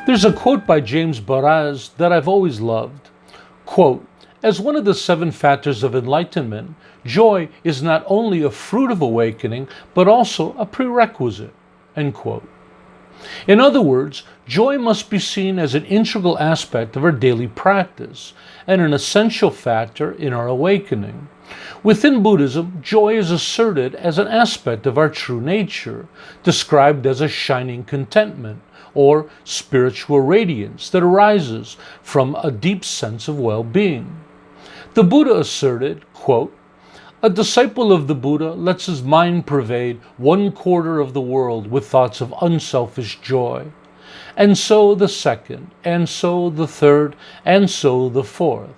There's a quote by James Baraz that I've always loved. Quote, "As one of the 7 factors of enlightenment, joy is not only a fruit of awakening, but also a prerequisite." End quote. In other words, joy must be seen as an integral aspect of our daily practice and an essential factor in our awakening. Within Buddhism, joy is asserted as an aspect of our true nature, described as a shining contentment or spiritual radiance that arises from a deep sense of well-being. The Buddha asserted, quote, "A disciple of the Buddha lets his mind pervade 1/4 of the world with thoughts of unselfish joy. And so the second, and so the third, and so the fourth.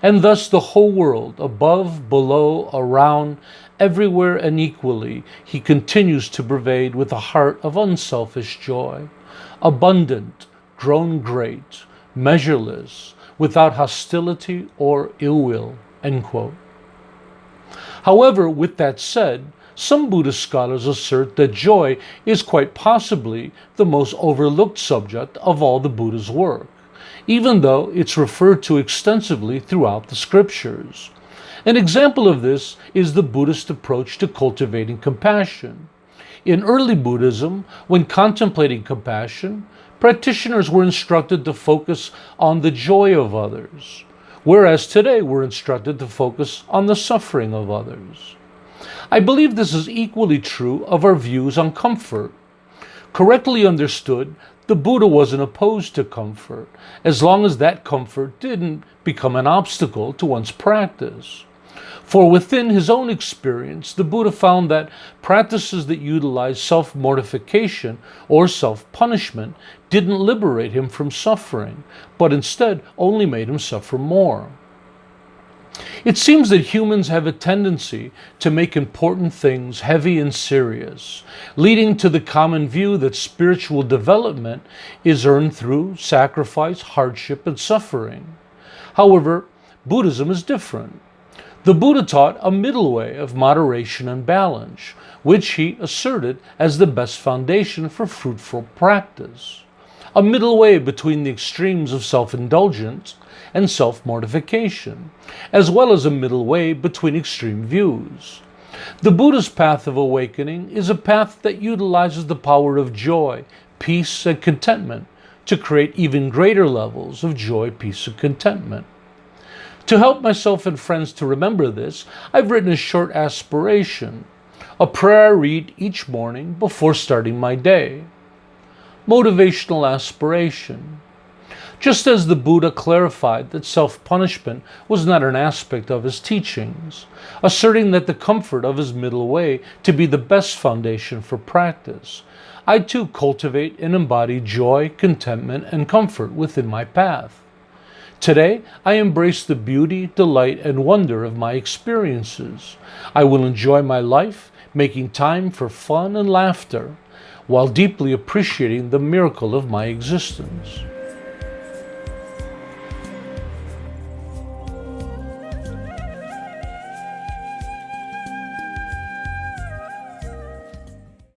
And thus the whole world, above, below, around, everywhere and equally, he continues to pervade with a heart of unselfish joy, abundant, grown great, measureless, without hostility or ill will." End quote. However, with that said, some Buddhist scholars assert that joy is quite possibly the most overlooked subject of all the Buddha's work, even though it's referred to extensively throughout the scriptures. An example of this is the Buddhist approach to cultivating compassion. In early Buddhism, when contemplating compassion, practitioners were instructed to focus on the joy of others, whereas today we're instructed to focus on the suffering of others. I believe this is equally true of our views on comfort. Correctly understood, the Buddha wasn't opposed to comfort, as long as that comfort didn't become an obstacle to one's practice. For within his own experience, the Buddha found that practices that utilize self-mortification or self-punishment didn't liberate him from suffering, but instead only made him suffer more. It seems that humans have a tendency to make important things heavy and serious, leading to the common view that spiritual development is earned through sacrifice, hardship, and suffering. However, Buddhism is different. The Buddha taught a middle way of moderation and balance, which he asserted as the best foundation for fruitful practice. A middle way between the extremes of self-indulgence and self-mortification, as well as a middle way between extreme views. The Buddha's path of awakening is a path that utilizes the power of joy, peace, and contentment to create even greater levels of joy, peace, and contentment. To help myself and friends to remember this, I've written a short aspiration, a prayer I read each morning before starting my day. Motivational aspiration. Just as the Buddha clarified that self-punishment was not an aspect of his teachings, asserting that the comfort of his middle way to be the best foundation for practice, I too cultivate and embody joy, contentment, and comfort within my path. Today, I embrace the beauty, delight, and wonder of my experiences. I will enjoy my life, making time for fun and laughter, while deeply appreciating the miracle of my existence.